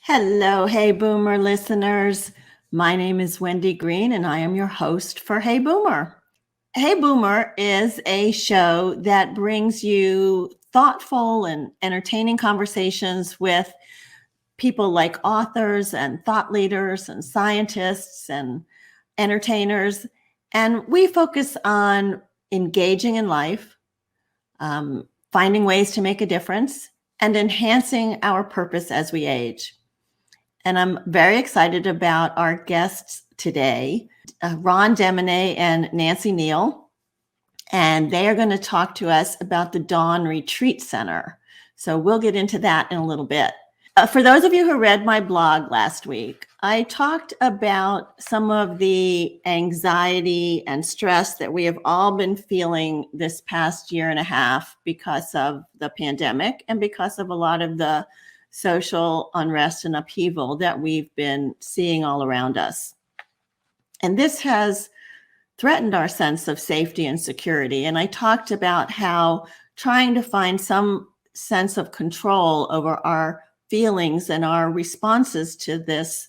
Hello, Hey Boomer listeners. My name is Wendy Green, and I am your host for Hey Boomer. Hey Boomer is a show that brings you thoughtful and entertaining conversations with people like authors and thought leaders and scientists and entertainers. And we focus on engaging in life, finding ways to make a difference, and enhancing our purpose as we age. And I'm very excited about our guests today, Ron Demonet and Nancy Neal. And they are going to talk to us about the Dawn Retreat Center. So we'll get into that in a little bit. For those of you who read my blog last week, I talked about some of the anxiety and stress that we have all been feeling this past year and a half because of the pandemic and because of a lot of the social unrest and upheaval that we've been seeing all around us. And this has threatened our sense of safety and security. And I talked about how trying to find some sense of control over our feelings and our responses to this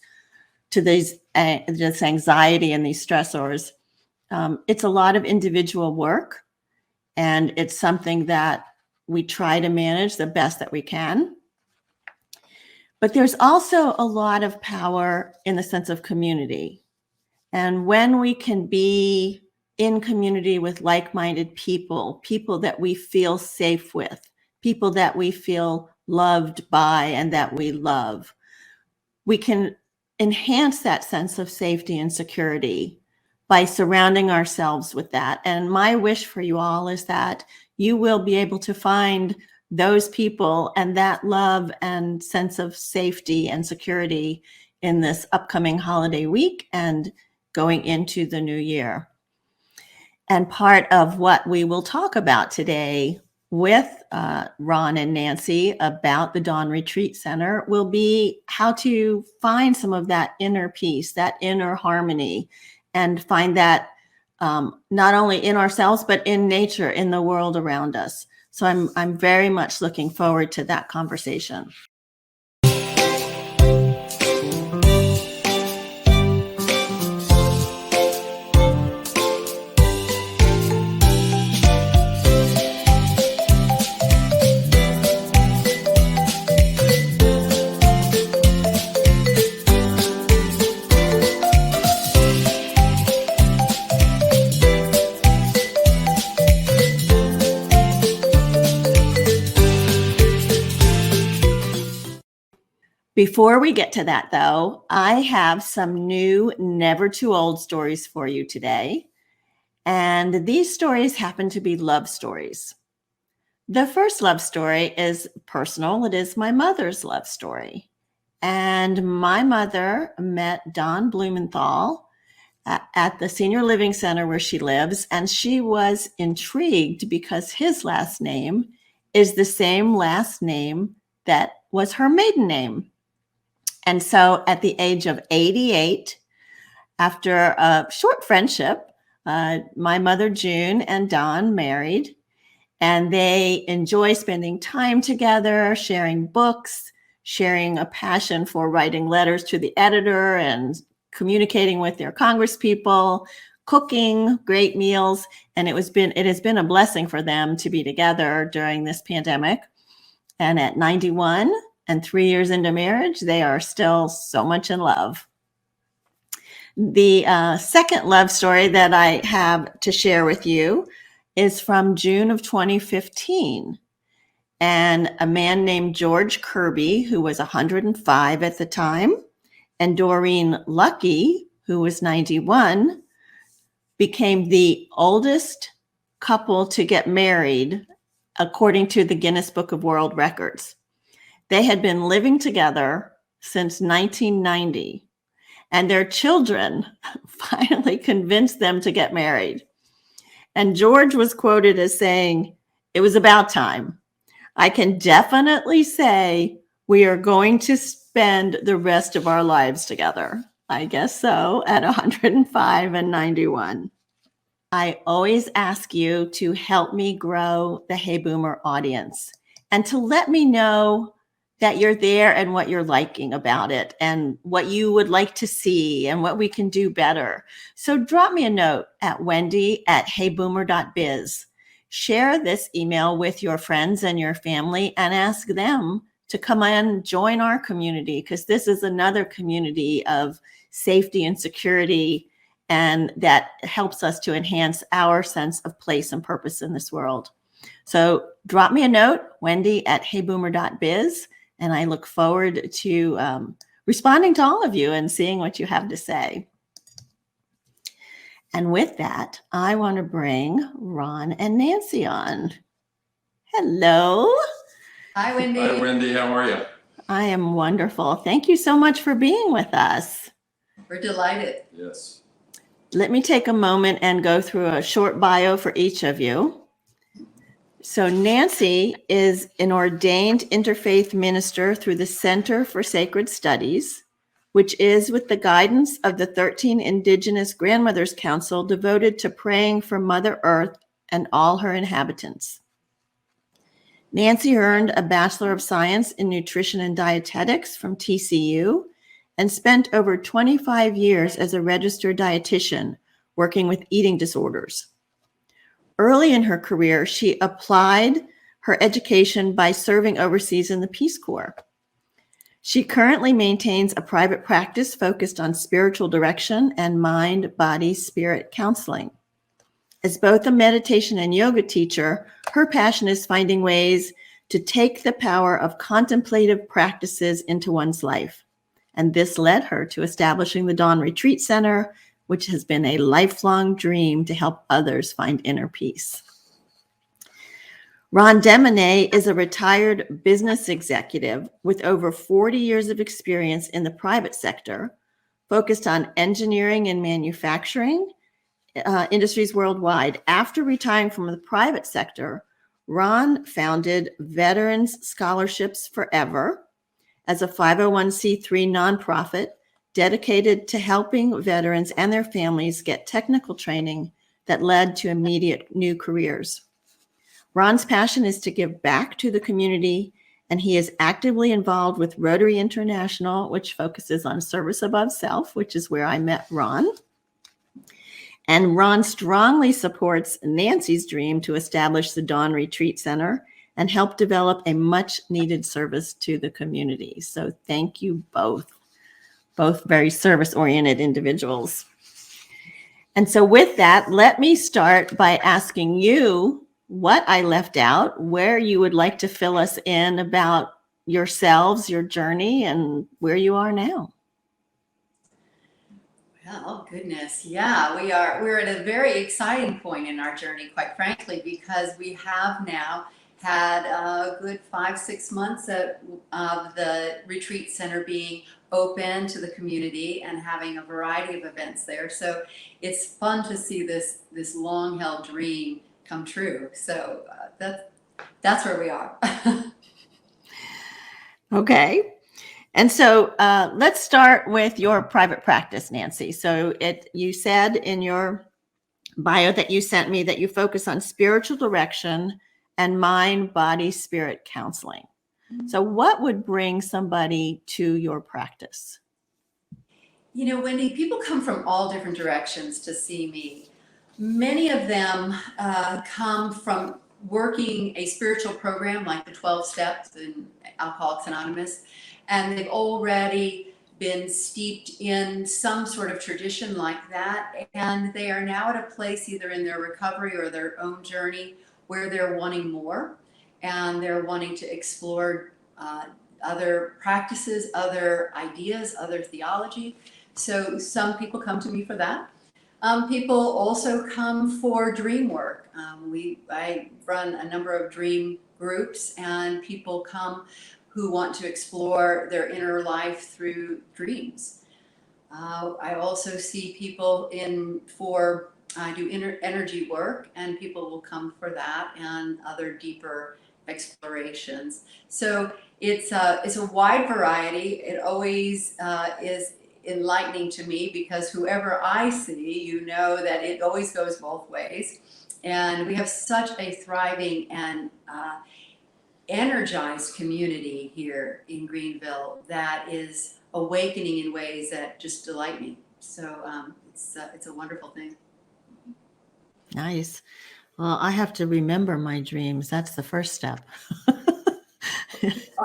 anxiety and these stressors. It's a lot of individual work, and it's something that we try to manage the best that we can. But there's also a lot of power in the sense of community. And when we can be in community with like-minded people, people that we feel safe with, people that we feel loved by and that we love, we can enhance that sense of safety and security by surrounding ourselves with that. And my wish for you all is that you will be able to find those people and that love and sense of safety and security in this upcoming holiday week and going into the new year. And part of what we will talk about today with Ron and Nancy about the Dawn Retreat Center will be how to find some of that inner peace, that inner harmony, and find that not only in ourselves, but in nature, in the world around us. So I'm very much looking forward to that conversation. Before we get to that, though, I have some new Never Too Old stories for you today. And these stories happen to be love stories. The first love story is personal. It is my mother's love story. And my mother met Don Blumenthal at the senior living center where she lives. And she was intrigued because his last name is the same last name that was her maiden name. And so at the age of 88, after a short friendship, my mother, June, and Don married, and they enjoy spending time together, sharing books, sharing a passion for writing letters to the editor and communicating with their congresspeople, cooking great meals. And it has been a blessing for them to be together during this pandemic. And at 91 and 3 years into marriage, they are still so much in love. The second love story that I have to share with you is from June of 2015. And a man named George Kirby, who was 105 at the time, and Doreen Lucky, who was 91, became the oldest couple to get married, according to the Guinness Book of World Records. They had been living together since 1990, and their children finally convinced them to get married. And George was quoted as saying, "It was about time. I can definitely say we are going to spend the rest of our lives together." I guess so, at 105 and 91. I always ask you to help me grow the Hey Boomer audience and to let me know that you're there and what you're liking about it and what you would like to see and what we can do better. So drop me a note at wendy@heyboomer.biz. Share this email with your friends and your family and ask them to come and join our community, because this is another community of safety and security, and that helps us to enhance our sense of place and purpose in this world. So drop me a note, wendy@heyboomer.biz, and I look forward to responding to all of you and seeing what you have to say. And with that, I want to bring Ron and Nancy on. Hello. Hi, Wendy. Hi, Wendy. How are you? I am wonderful. Thank you so much for being with us. We're delighted. Yes. Let me take a moment and go through a short bio for each of you. So Nancy is an ordained interfaith minister through the Center for Sacred Studies, which is with the guidance of the 13 Indigenous Grandmothers Council, devoted to praying for Mother Earth and all her inhabitants. Nancy earned a Bachelor of Science in Nutrition and Dietetics from TCU and spent over 25 years as a registered dietitian working with eating disorders. Early in her career, she applied her education by serving overseas in the Peace Corps. She currently maintains a private practice focused on spiritual direction and mind, body, spirit counseling. As both a meditation and yoga teacher, her passion is finding ways to take the power of contemplative practices into one's life. And this led her to establishing the Dawn Retreat Center, which has been a lifelong dream to help others find inner peace. Ron Demonet is a retired business executive with over 40 years of experience in the private sector, focused on engineering and manufacturing industries worldwide. After retiring from the private sector, Ron founded Veterans Scholarships Forever as a 501c3 nonprofit dedicated to helping veterans and their families get technical training that led to immediate new careers. Ron's passion is to give back to the community, and he is actively involved with Rotary International, which focuses on service above self, which is where I met Ron. And Ron strongly supports Nancy's dream to establish the Dawn Retreat Center and help develop a much needed service to the community. So thank you both very service-oriented individuals. And so with that, let me start by asking you what I left out, where you would like to fill us in about yourselves, your journey, and where you are now. Oh, goodness. Yeah, we're at a very exciting point in our journey, quite frankly, because we have now had a good 5-6 months of the retreat center being open to the community and having a variety of events there. So it's fun to see this long-held dream come true. So that's where we are. Okay. And so let's start with your private practice, Nancy. So you said in your bio that you sent me that you focus on spiritual direction and mind, body, spirit counseling. So what would bring somebody to your practice? You know, Wendy, people come from all different directions to see me. Many of them come from working a spiritual program like the 12 Steps in Alcoholics Anonymous, and they've already been steeped in some sort of tradition like that, and they are now at a place either in their recovery or their own journey where they're wanting more, and they're wanting to explore other practices, other ideas, other theology. So some people come to me for that. People also come for dream work. I run a number of dream groups, and people come who want to explore their inner life through dreams. I also see people I do energy work, and people will come for that and other deeper explorations. So it's a wide variety. It always is enlightening to me, because whoever I see, you know that it always goes both ways. And we have such a thriving and energized community here in Greenville that is awakening in ways that just delight me. So it's a wonderful thing. Nice. Well, I have to remember my dreams. That's the first step.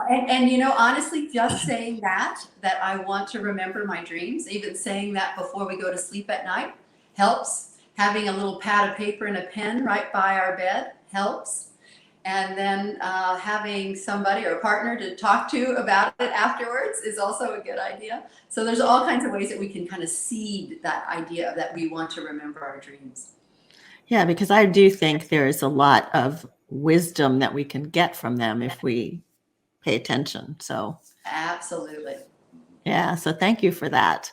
And you know, honestly, just saying that I want to remember my dreams, even saying that before we go to sleep at night helps. Having a little pad of paper and a pen right by our bed helps. And then having somebody or a partner to talk to about it afterwards is also a good idea. So there's all kinds of ways that we can kind of seed that idea that we want to remember our dreams. Yeah, because I do think there's a lot of wisdom that we can get from them if we pay attention. So absolutely. Yeah, so thank you for that.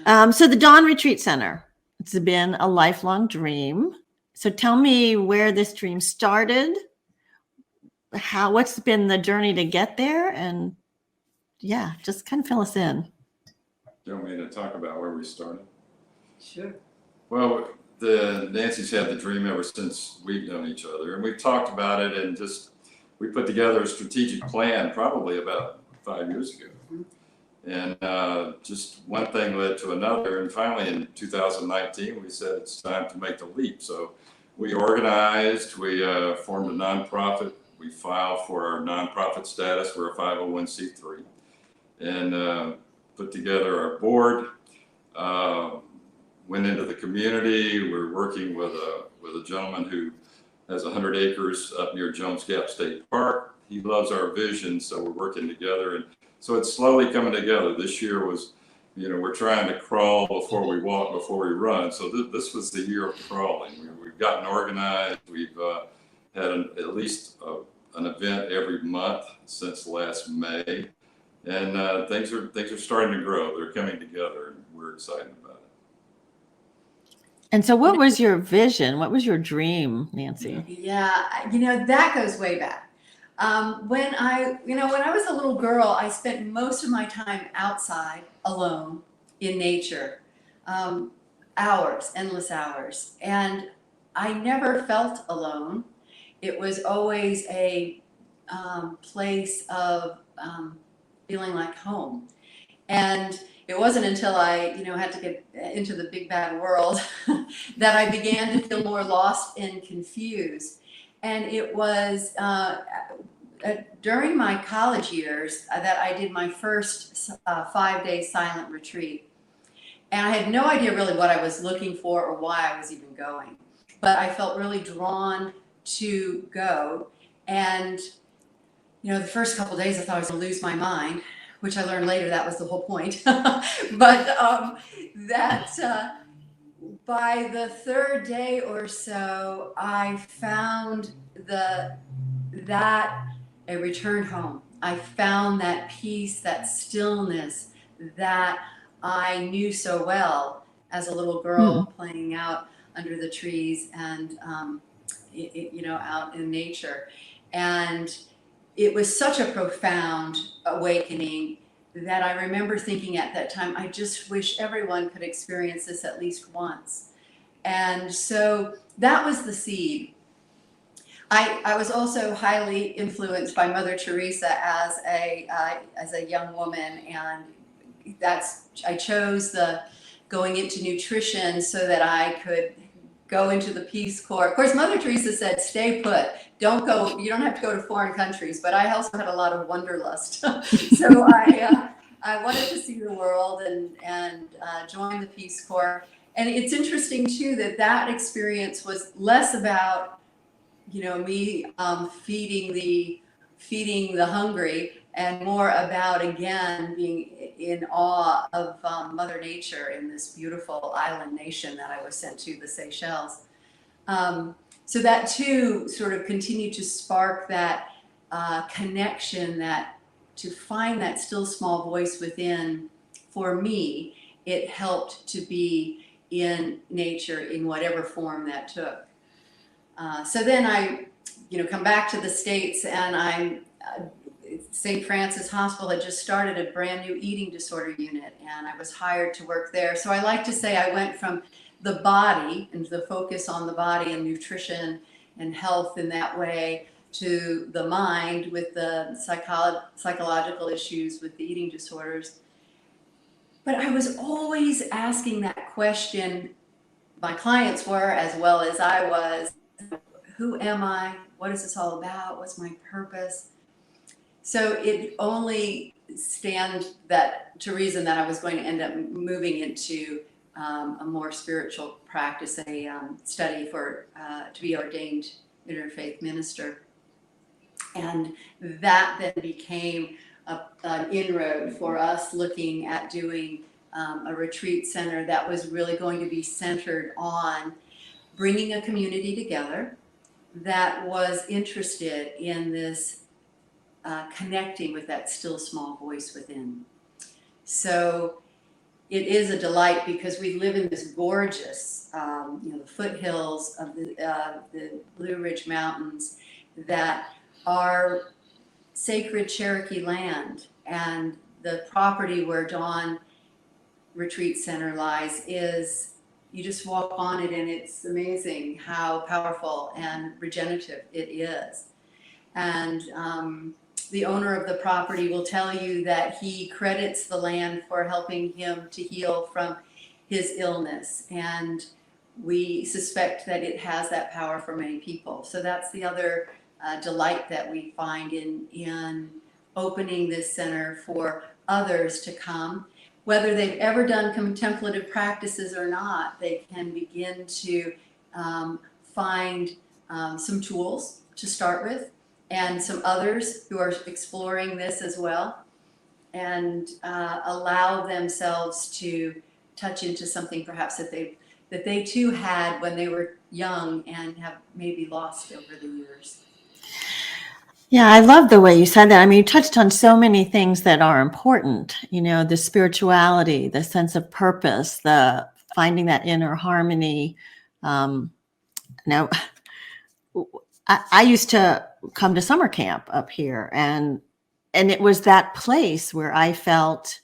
Yeah. So the Dawn Retreat Center, it's been a lifelong dream. So tell me where this dream started, what's been the journey to get there, and yeah, just kind of fill us in. Do you want me to talk about where we started? Sure. Well, Nancy's had the dream ever since we've known each other, and we've talked about it, and we put together a strategic plan probably about 5 years ago. And just one thing led to another, and finally in 2019 we said it's time to make the leap. So we organized, we formed a nonprofit, we filed for our nonprofit status. We're a 501c3, and put together our board, went into the community. We're working with a gentleman who has 100 acres up near Jones Gap State Park. He loves our vision, so we're working together, and so it's slowly coming together. This year was, we're trying to crawl before we walk, before we run. So this was the year of crawling. We've gotten organized. We've had at least an event every month since last May, and things are starting to grow. They're coming together, and we're excited about it. And so what was your vision? What was your dream, Nancy? Yeah, that goes way back. When I was a little girl, I spent most of my time outside alone in nature, hours, endless hours. And I never felt alone. It was always a place of feeling like home. And it wasn't until I, had to get into the big bad world that I began to feel more lost and confused. And it was during my college years that I did my first 5-day silent retreat. And I had no idea really what I was looking for or why I was even going. But I felt really drawn to go. And, the first couple of days I thought I was going to lose my mind, which I learned later that was the whole point. But by the third day or so, I found a return home. I found that peace, that stillness that I knew so well as a little girl playing out under the trees and, out in nature. And it was such a profound awakening that I remember thinking at that time, I just wish everyone could experience this at least once. And so that was the seed. I was also highly influenced by Mother Teresa as a young woman, and I chose the going into nutrition so that I could go into the Peace Corps. Of course, Mother Teresa said, stay put, don't go, you don't have to go to foreign countries, but I also had a lot of wanderlust. So I wanted to see the world and join the Peace Corps. And it's interesting too that experience was less about me feeding the hungry, and more about, again, being in awe of Mother Nature in this beautiful island nation that I was sent to, the Seychelles. So that too sort of continued to spark that connection, to find that still small voice within. For me, it helped to be in nature in whatever form that took. So then I, come back to the States, and St. Francis Hospital had just started a brand new eating disorder unit, and I was hired to work there. So I like to say I went from the body and the focus on the body and nutrition and health in that way to the mind with the psychological issues with the eating disorders. But I was always asking that question. My clients were, as well as I was, who am I? What is this all about? What's my purpose? So it only stands that to reason that I was going to end up moving into a more spiritual practice, a study for to be ordained interfaith minister. And that then became an inroad for us looking at doing a retreat center that was really going to be centered on bringing a community together that was interested in this connecting with that still small voice within. So it is a delight because we live in this gorgeous, the foothills of the Blue Ridge Mountains that are sacred Cherokee land, and the property where Dawn Retreat Center lies is, you just walk on it and it's amazing how powerful and regenerative it is. And the owner of the property will tell you that he credits the land for helping him to heal from his illness. And we suspect that it has that power for many people. So that's the other delight that we find in opening this center for others to come. Whether they've ever done contemplative practices or not, they can begin to find some tools to start with, and some others who are exploring this as well, and allow themselves to touch into something perhaps that they too had when they were young and have maybe lost over the years. Yeah, I love the way you said that. I mean, you touched on so many things that are important, the spirituality, the sense of purpose, the finding that inner harmony. Now, I used to come to summer camp up here, and it was that place where I felt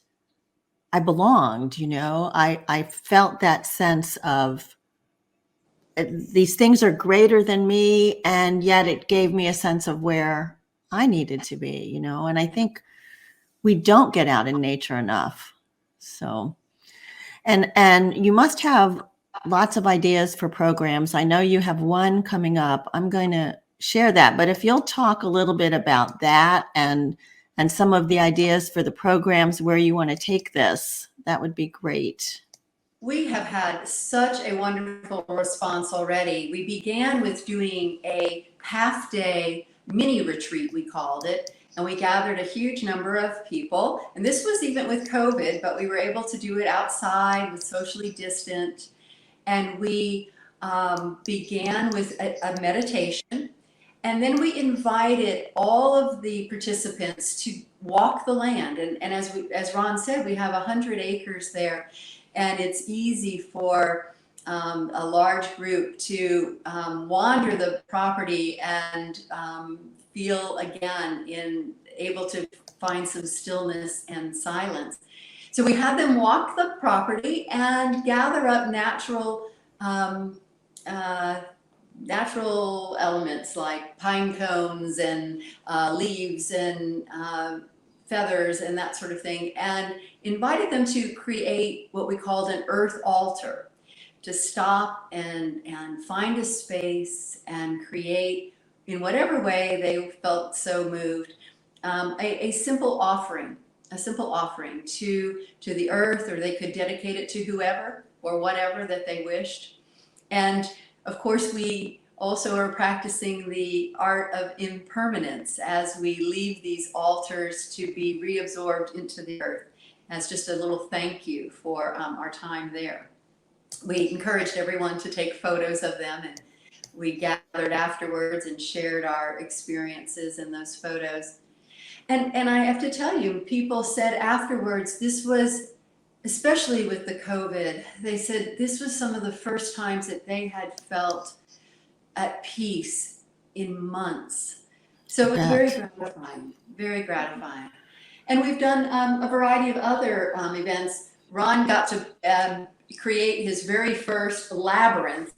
I belonged, I felt that sense of these things are greater than me, and yet it gave me a sense of where I needed to be, and I think we don't get out in nature enough. So, and you must have lots of ideas for programs. I know you have one coming up. I'm going to share that, but if you'll talk a little bit about that and some of the ideas for the programs where you want to take this, that would be great. We have had such a wonderful response already. We began with doing a half-day mini retreat, we called it, and we gathered a huge number of people. And this was even with COVID, but we were able to do it outside with socially distant. And we began with a meditation. And then we invited all of the participants to walk the land. And as Ron said, we have 100 acres there. And it's easy for a large group to wander the property and feel again able to find some stillness and silence. So we had them walk the property and gather up natural elements like pine cones and leaves and feathers and that sort of thing, and invited them to create what we called an earth altar, to stop and find a space and create, in whatever way they felt so moved, a simple offering to the earth, or they could dedicate it to whoever or whatever that they wished. And of course, we also are practicing the art of impermanence as we leave these altars to be reabsorbed into the earth, as just a little thank you for our time there. We encouraged everyone to take photos of them, and we gathered afterwards and shared our experiences in those photos. And I have to tell you, people said afterwards, this was, especially with the COVID, they said this was some of the first times that they had felt at peace in months. So it was very gratifying. And we've done a variety of other events. Ron got to create his very first labyrinth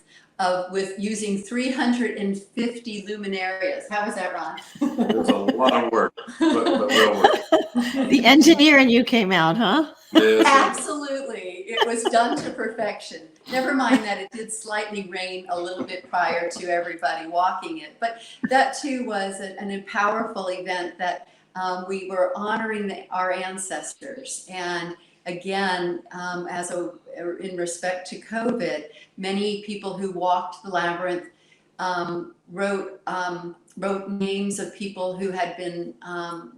with using 350 luminarias. How was that, Ron? It was a lot of work, but real work. The engineer in you came out, huh? Yes, Absolutely. It was done to perfection. Never mind that it did slightly rain a little bit prior to everybody walking it. But that too was a powerful event that we were honoring our ancestors. And again, in respect to COVID, many people who walked the labyrinth wrote names of people who had been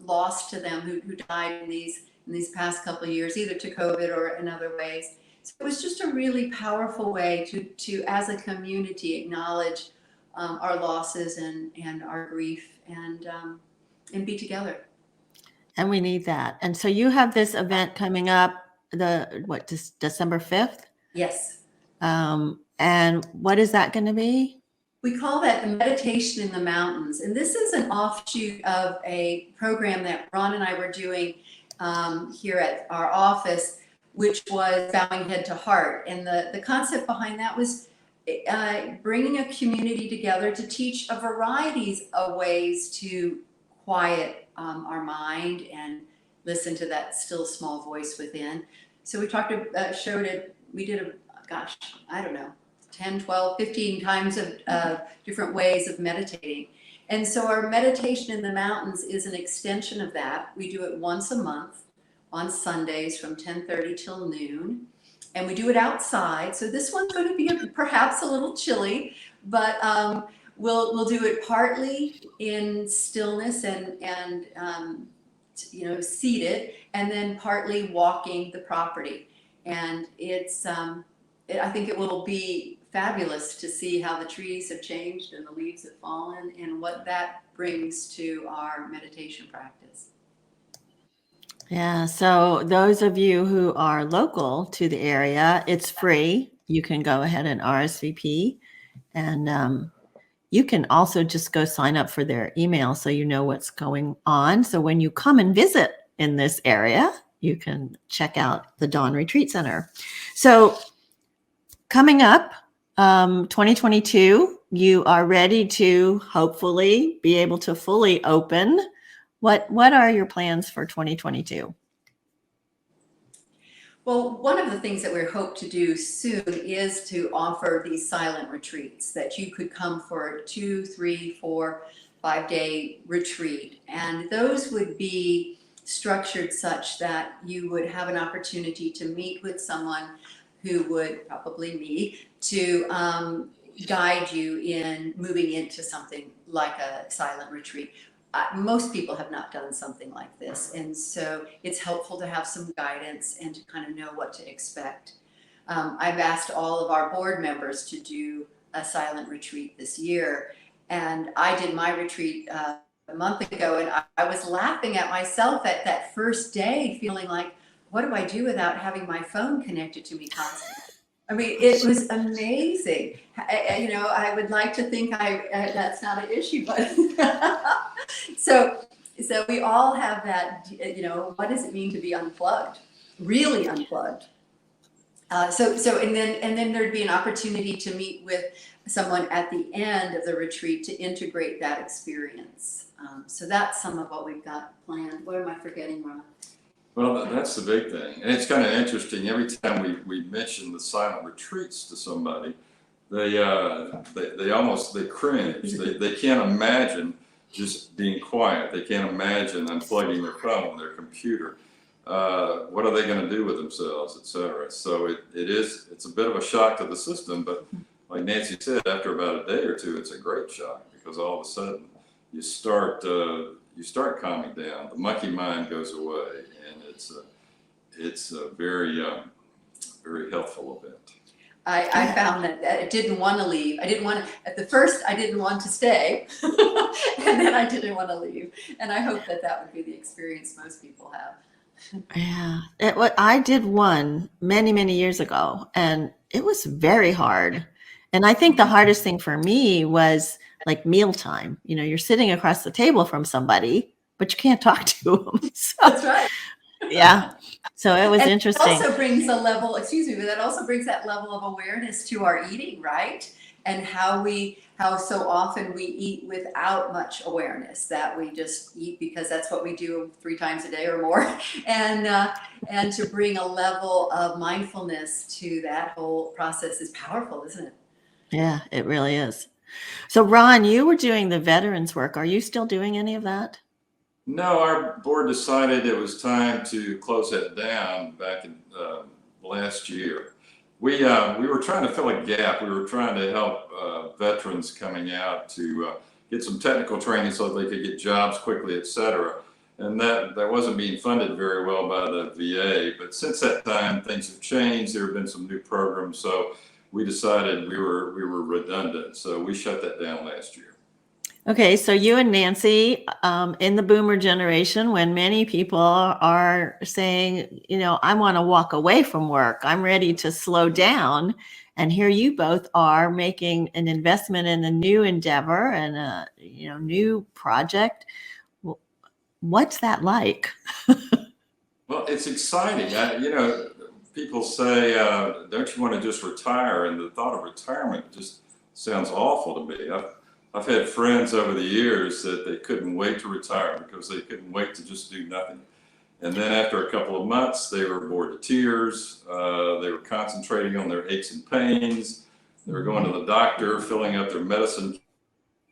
lost to them, who died in these past couple of years, either to COVID or in other ways. So it was just a really powerful way to as a community, acknowledge our losses and our grief and be together. And we need that. And so you have this event coming up, December 5th? Yes. And what is that going to be? We call that the Meditation in the Mountains. And this is an offshoot of a program that Ron and I were doing here at our office, which was Bowing Head to Heart. And the concept behind that was bringing a community together to teach a variety of ways to quiet our mind and listen to that still small voice within. So we we did I don't know, 10, 12, 15 times of different ways of meditating. And so our Meditation in the Mountains is an extension of that. We do it once a month on Sundays from 10:30 till noon. And we do it outside. So this one's going to be perhaps a little chilly, but we'll do it partly in stillness and seated, and then partly walking the property. And I think it will be fabulous to see how the trees have changed and the leaves have fallen and what that brings to our meditation practice. Yeah, so those of you who are local to the area, it's free. You can go ahead and RSVP, and you can also just go sign up for their email so you know what's going on. So when you come and visit in this area, you can check out the Dawn Retreat Center. So coming up, 2022, you are ready to hopefully be able to fully open. What are your plans for 2022? Well, one of the things that we hope to do soon is to offer these silent retreats that you could come for a 2, 3, 4, 5-day retreat. And those would be structured such that you would have an opportunity to meet with someone who would, probably me, to guide you in moving into something like a silent retreat. Most people have not done something like this, and so it's helpful to have some guidance and to kind of know what to expect. I've asked all of our board members to do a silent retreat this year, and I did my retreat a month ago, and I was laughing at myself at that first day, feeling like, what do I do without having my phone connected to me constantly? I mean, it was amazing. I would like to think that's not an issue, but so we all have that. What does it mean to be unplugged? Really unplugged. And then there'd be an opportunity to meet with someone at the end of the retreat to integrate that experience. So that's some of what we've got planned. What am I forgetting, Ron? Well, that's the big thing. And it's kind of interesting. Every time we mention the silent retreats to somebody, they cringe. They can't imagine just being quiet. They can't imagine unplugging their phone, their computer. What are they going to do with themselves, et cetera? So it's a bit of a shock to the system, but like Nancy said, after about a day or two, it's a great shock, because all of a sudden you start calming down. The monkey mind goes away, and it's a very very helpful event. I found that I didn't want to leave. At first I didn't want to stay, and then I didn't want to leave. And I hope that would be the experience most people have. Yeah, I did one many years ago, and it was very hard. And I think the hardest thing for me was like mealtime. You're sitting across the table from somebody, but you can't talk to them. So, that's right. Yeah. So it was interesting. It also brings that also brings that level of awareness to our eating, right? and how so often we eat without much awareness, that we just eat because that's what we do 3 times a day or more, and to bring a level of mindfulness to that whole process is powerful, isn't it? Yeah, it really is. So, Ron, you were doing the veterans work. Are you still doing any of that? No, our board decided it was time to close that down back in last year. We were trying to fill a gap. We were trying to help veterans coming out to get some technical training so they could get jobs quickly, et cetera. And that wasn't being funded very well by the VA. But since that time, things have changed. There have been some new programs. So we decided we were redundant. So we shut that down last year. Okay, so you and Nancy, in the boomer generation, when many people are saying, I want to walk away from work, I'm ready to slow down. And here you both are making an investment in a new endeavor and a new project. What's that like? Well, it's exciting. People say, don't you want to just retire? And the thought of retirement just sounds awful to me. I've had friends over the years that they couldn't wait to retire because they couldn't wait to just do nothing. And then after a couple of months, they were bored to tears. They were concentrating on their aches and pains. They were going to the doctor, filling up their medicine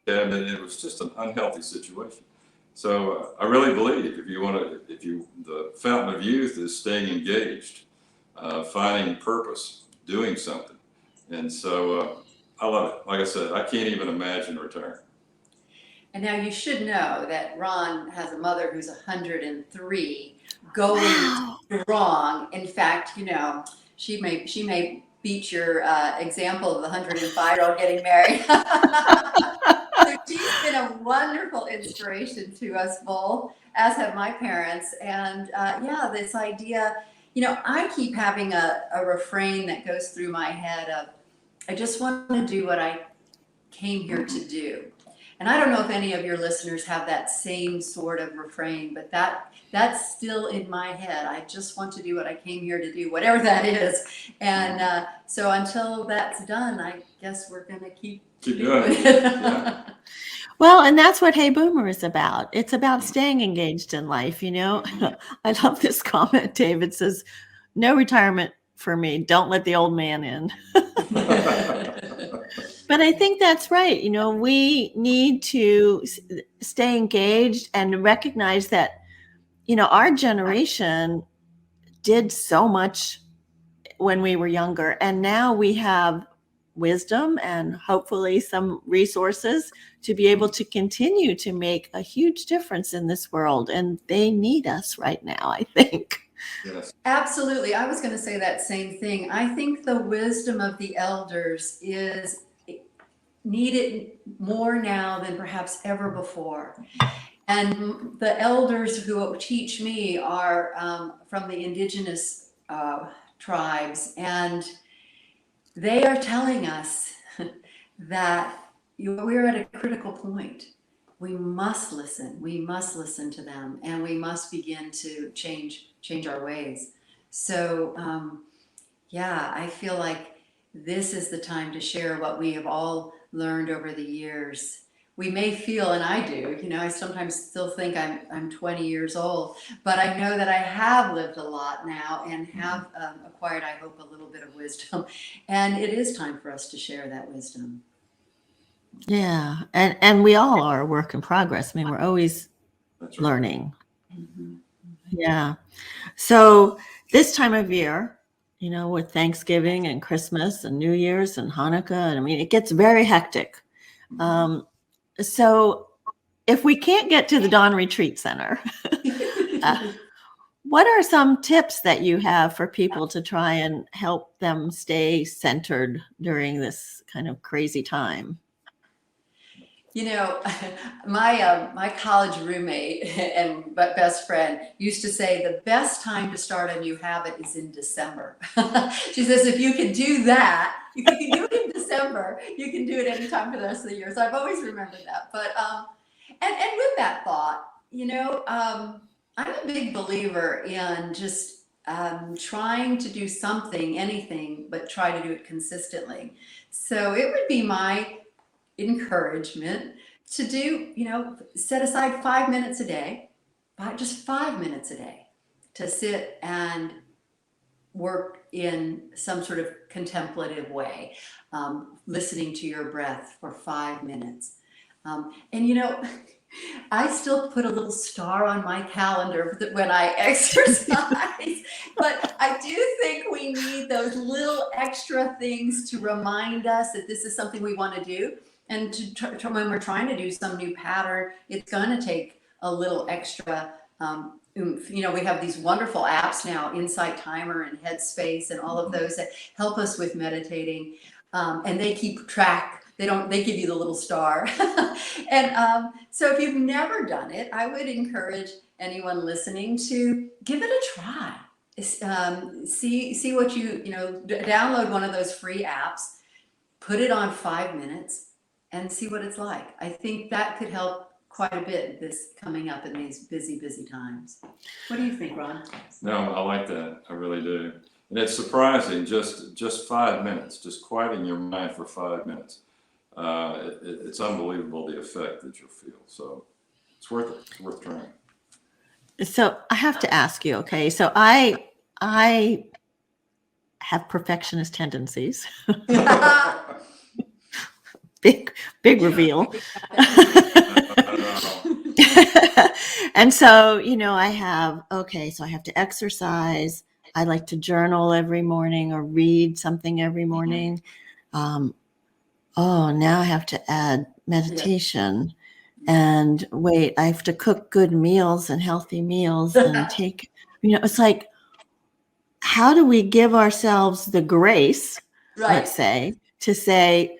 cabinet. And it was just an unhealthy situation. So I really believe the fountain of youth is staying engaged, finding purpose, doing something. And so I love it. Like I said, I can't even imagine retiring. And now you should know that Ron has a mother who's 103, going strong. In fact, she may beat your example of the 105-year-old getting married. So she's been a wonderful inspiration to us both, as have my parents. And this idea, I keep having a refrain that goes through my head of, I just want to do what I came here to do. And I don't know if any of your listeners have that same sort of refrain, but that's still in my head. I just want to do what I came here to do, whatever that is. And so until that's done, I guess we're going to keep doing it. Yeah. Well, and that's what Hey Boomer is about. It's about staying engaged in life. I love this comment. David says, no retirement for me. Don't let the old man in. But I think that's right. We need to stay engaged and recognize that, our generation did so much when we were younger. And now we have wisdom and hopefully some resources to be able to continue to make a huge difference in this world. And they need us right now, I think. Yes. Absolutely. I was going to say that same thing. I think the wisdom of the elders is needed more now than perhaps ever before. And the elders who teach me are from the indigenous tribes, and they are telling us that we're at a critical point. We must listen. We must listen to them, and we must begin to change our ways. So, I feel like this is the time to share what we have all learned over the years. We may feel, and I do, I sometimes still think I'm 20 years old, but I know that I have lived a lot now and have acquired, I hope, a little bit of wisdom. And it is time for us to share that wisdom. Yeah. And we all are a work in progress. I mean, we're always learning. Mm-hmm. Yeah. So this time of year, with Thanksgiving and Christmas and New Year's and Hanukkah, and I mean, it gets very hectic. So if we can't get to the Dawn Retreat Center, what are some tips that you have for people to try and help them stay centered during this kind of crazy time? My college roommate and best friend used to say the best time to start a new habit is in December. She says, if you can do that, if you can do it in December, you can do it anytime for the rest of the year. So I've always remembered that. But and with that thought, I'm a big believer in just trying to do something, anything, but try to do it consistently. So it would be my encouragement to do, set aside 5 minutes a day, just 5 minutes a day to sit and work in some sort of contemplative way, listening to your breath for 5 minutes. And I still put a little star on my calendar when I exercise, but I do think we need those little extra things to remind us that this is something we want to do. And when we're trying to do some new pattern, it's going to take a little extra oomph. We have these wonderful apps now, Insight Timer and Headspace and all of those that help us with meditating. And they keep track. They give you the little star. And so if you've never done it, I would encourage anyone listening to give it a try. See what download one of those free apps, put it on 5 minutes and see what it's like. I think that could help quite a bit this coming up in these busy times. What do you think, Ron? No, I like that. I really do. And it's surprising, just 5 minutes, just quieting your mind for 5 minutes. It's unbelievable the effect that you'll feel. So it's worth it. It's worth trying. So I have to ask you, okay? So I have perfectionist tendencies. Big reveal. And so, I have to exercise. I like to journal every morning or read something every morning. Now I have to add meditation. And wait, I have to cook good meals and healthy meals and take, it's like, how do we give ourselves the grace, let's say, to say,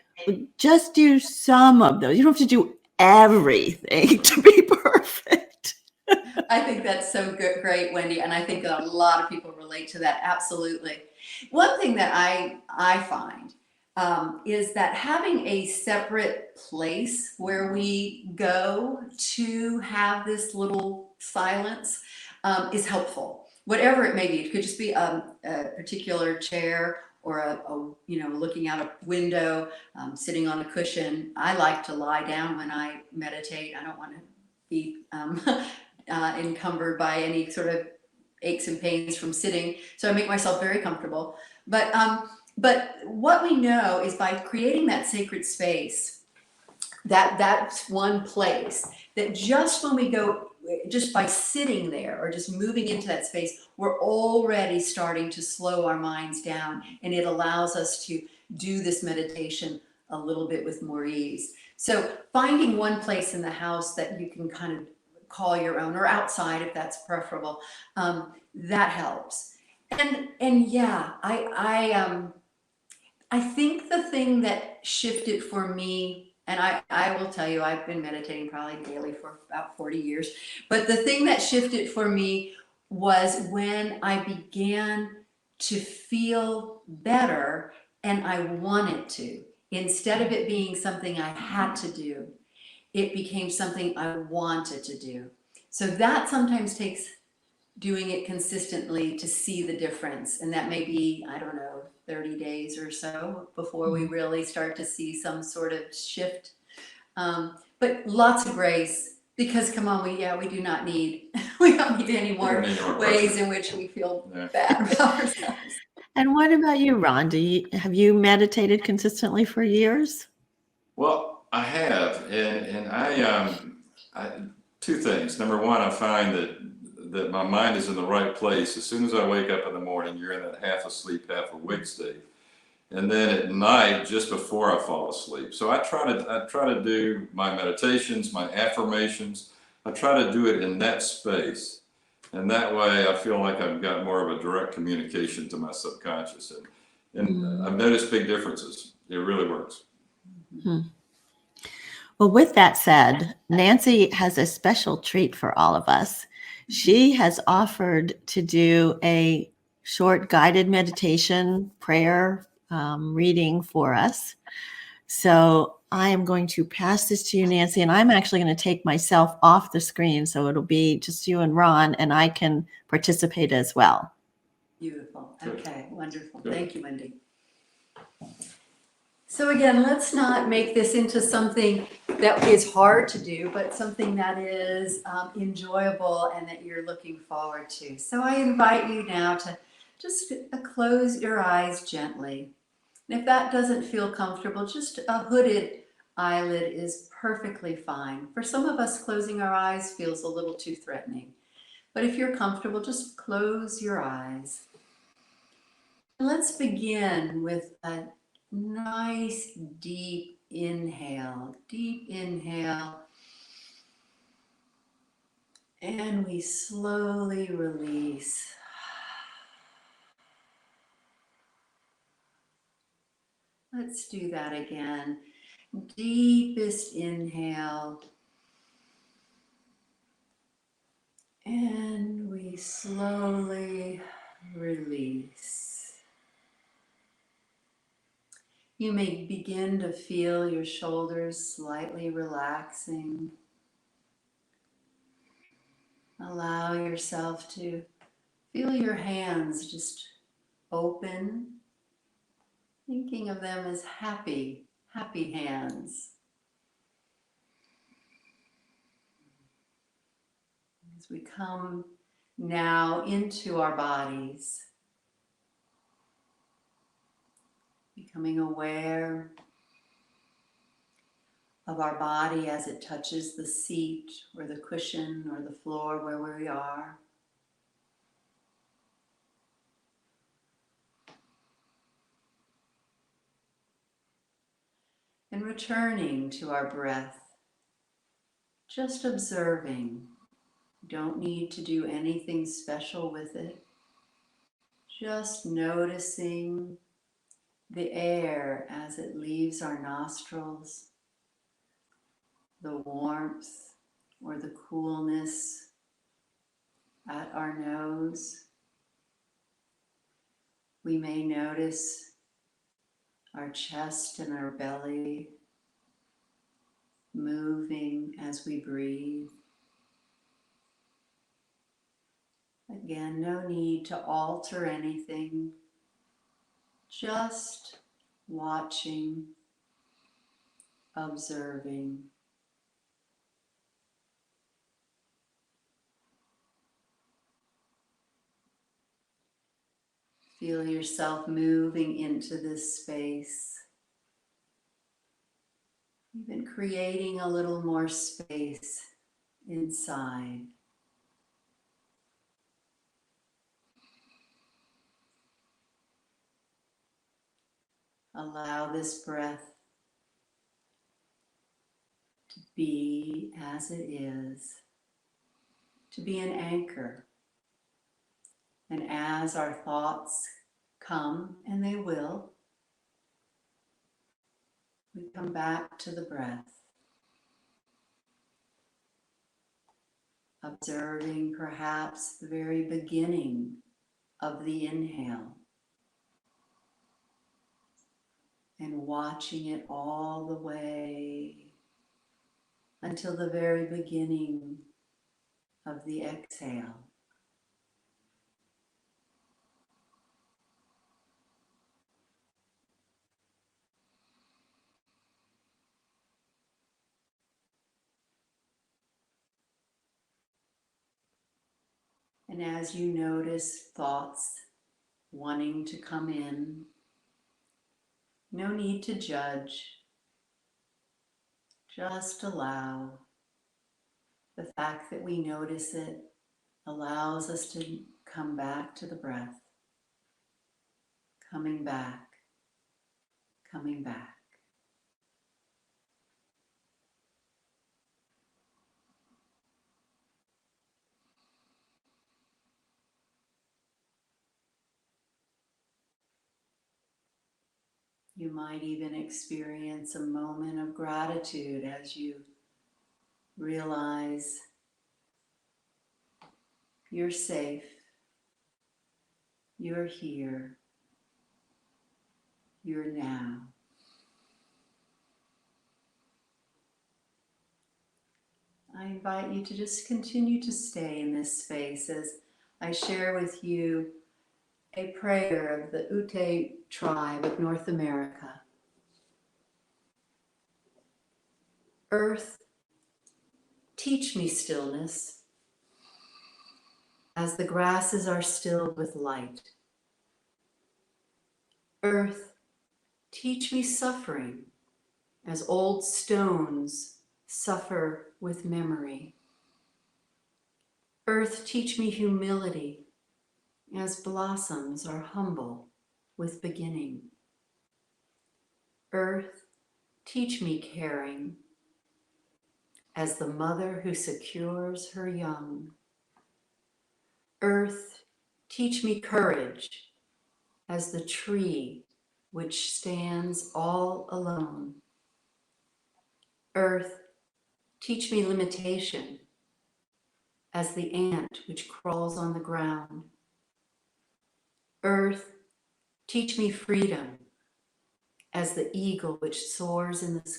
just do some of those. You don't have to do everything to be perfect. I think that's so good, great, Wendy. And I think that a lot of people relate to that. Absolutely. One thing that I find is that having a separate place where we go to have this little silence is helpful. Whatever it may be, it could just be a particular chair or looking out a window, sitting on a cushion. I like to lie down when I meditate. I don't want to be encumbered by any sort of aches and pains from sitting. So I make myself very comfortable. But what we know is by creating that sacred space, that's one place that just when we go, just by sitting there or just moving into that space, we're already starting to slow our minds down, and it allows us to do this meditation a little bit with more ease. So finding one place in the house that you can kind of call your own, or outside if that's preferable, that helps. And yeah, I think the thing that shifted for me, and I will tell you, I've been meditating probably daily for about 40 years, but the thing that shifted for me was when I began to feel better and I wanted to. Instead of it being something I had to do, it became something I wanted to do. So that sometimes takes doing it consistently to see the difference. And that may be, 30 days or so before we really start to see some sort of shift. But lots of grace, because come on, we do not need, we don't need any more ways in which we feel bad about ourselves. And what about you, Ron? Have you meditated consistently for years? Well, I have, and I two things. Number one, I find that my mind is in the right place. As soon as I wake up in the morning, you're in that half asleep, half awake state. And then at night, just before I fall asleep. So I try to do my meditations, my affirmations. I try to do it in that space. And that way I feel like I've got more of a direct communication to my subconscious. And I've noticed big differences. It really works. Mm-hmm. Well, with that said, Nancy has a special treat for all of us. She has offered to do a short guided meditation prayer reading for us. So I am going to pass this to you, Nancy, and I'm actually going to take myself off the screen. So it'll be just you and Ron, and I can participate as well. Beautiful. Good. Okay, wonderful. Good. Thank you, Wendy. So again, let's not make this into something that is hard to do, but something that is enjoyable and that you're looking forward to. So I invite you now to just close your eyes gently. And if that doesn't feel comfortable, just a hooded eyelid is perfectly fine. For some of us, closing our eyes feels a little too threatening. But if you're comfortable, just close your eyes. Let's begin with a nice deep inhale. Deep inhale. And we slowly release. Let's do that again. Deepest inhale. And we slowly release. You may begin to feel your shoulders slightly relaxing. Allow yourself to feel your hands just open, thinking of them as happy, happy hands. As we come now into our bodies, becoming aware of our body as it touches the seat or the cushion or the floor where we are. And returning to our breath, just observing. Don't need to do anything special with it. Just noticing the air as it leaves our nostrils, the warmth or the coolness at our nose. We may notice our chest and our belly moving as we breathe. Again, no need to alter anything, just watching, observing. Feel yourself moving into this space, even creating a little more space inside. Allow this breath to be as it is, to be an anchor. And as our thoughts come, and they will, we come back to the breath, observing perhaps the very beginning of the inhale and watching it all the way until the very beginning of the exhale. And as you notice thoughts wanting to come in, no need to judge, just allow. The fact that we notice it allows us to come back to the breath, coming back, coming back. You might even experience a moment of gratitude as you realize you're safe, you're here, you're now. I invite you to just continue to stay in this space as I share with you A prayer of the Ute tribe of North America. Earth, teach me stillness as the grasses are stilled with light. Earth, teach me suffering as old stones suffer with memory. Earth, teach me humility as blossoms are humble with beginning. Earth, teach me caring as the mother who secures her young. Earth, teach me courage as the tree which stands all alone. Earth, teach me limitation as the ant which crawls on the ground. Earth, teach me freedom as the eagle which soars in the sky.